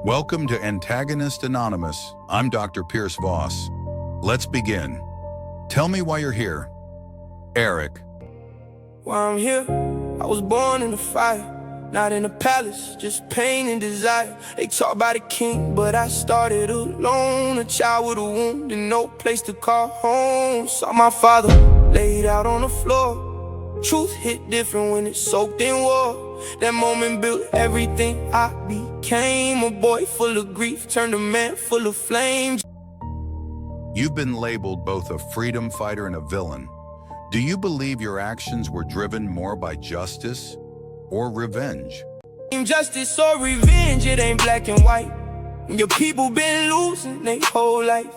Welcome to Antagonist Anonymous. I'm Dr. Pierce Voss. Let's begin. Tell me why you're here. Eric. Why I'm here, I was born in the fire, not in a palace, just pain and desire. They talk about a king, but I started alone, a child with a wound and no place to call home. Saw my father laid out on the floor. Truth hit different when it's soaked in war. That moment built everything I became. A boy full of grief turned a man full of flames. You've been labeled both a freedom fighter and a villain. Do you believe your actions were driven more by justice or revenge? Justice or revenge, it ain't black and white. Your people been losing their whole life.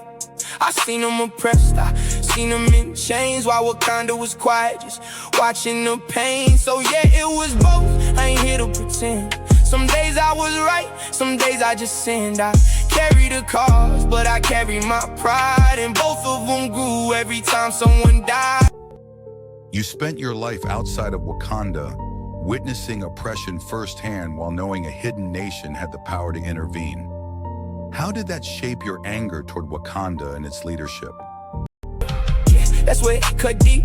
I seen them oppressed, I seen them in chains, while Wakanda was quiet, just watching the pain. So yeah, it was both, I ain't here to pretend. Some days I was right, some days I just sinned. I carry the cause, but I carry my pride, and both of them grew every time someone died. You spent your life outside of Wakanda, witnessing oppression firsthand while knowing a hidden nation had the power to intervene. How did that shape your anger toward Wakanda and its leadership? Yeah, that's where it cut deep.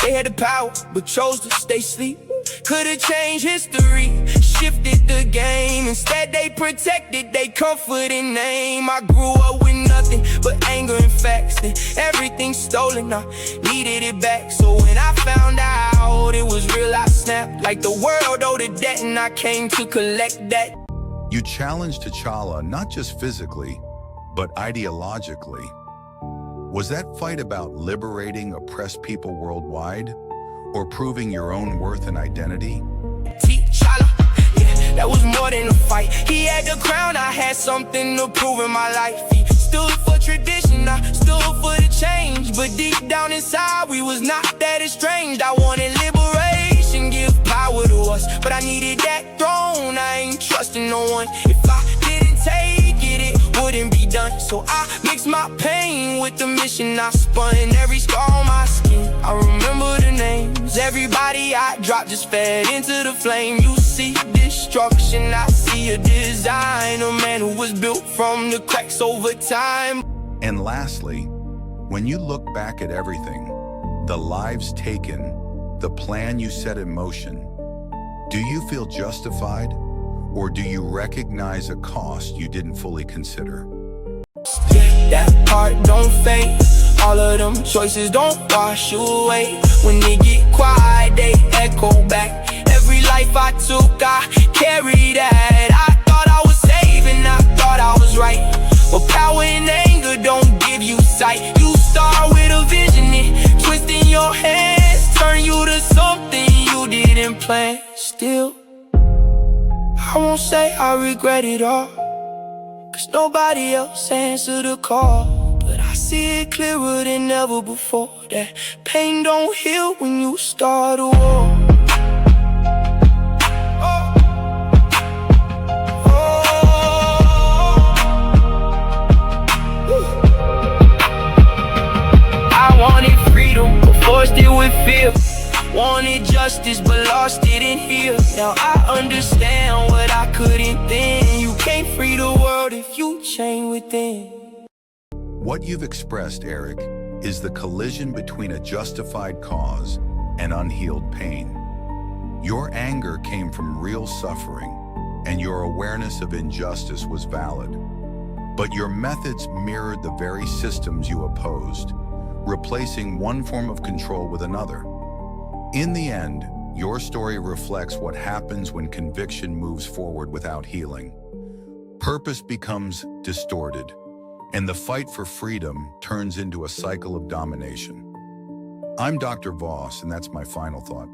They had the power, but chose to stay asleep. Could've changed history, shifted the game. Instead they protected they comfort and name. I grew up with nothing but anger and facts, and everything stolen, I needed it back. So when I found out it was real, I snapped like the world owed a debt, and I came to collect that. You challenged T'Challa not just physically, but ideologically. Was that fight about liberating oppressed people worldwide, or proving your own worth and identity? T'Challa, yeah, that was more than a fight. He had the crown, I had something to prove in my life. He stood for tradition, I stood for the change. But deep down inside, we was not that estranged. I wanted liberation, give power to us, but I needed that throne. I ain't trusting no one. If I didn't take it, it wouldn't be done. So I mixed my pain with the mission I spun. Every scar on my skin, I remember the names. Everybody I dropped just fed into the flame. You see destruction, I see a design. A man who was built from the cracks over time. And lastly, when you look back at everything, the lives taken, the plan you set in motion, do you feel justified, or do you recognize a cost you didn't fully consider? That part don't fade. All of them choices don't wash away. When they get quiet, they echo back. Every life I took, I carry that. I thought I was saving, I thought I was right. But power and anger don't give you sight. You start with a vision, it twisting your hands, turn you to something you didn't plan. Still, I won't say I regret it all, 'cause nobody else answered the call. But I see it clearer than ever before, that pain don't heal when you start a war. I wanted freedom, but forced it with fear. Wanted justice, but lost it in here. Now I understand what I couldn't then. You can't free the world if you chain within. What you've expressed, Eric, is the collision between a justified cause and unhealed pain. Your anger came from real suffering, and your awareness of injustice was valid. But your methods mirrored the very systems you opposed, replacing one form of control with another. In the end, your story reflects what happens when conviction moves forward without healing. Purpose becomes distorted, and the fight for freedom turns into a cycle of domination. I'm Dr. Voss, and that's my final thought.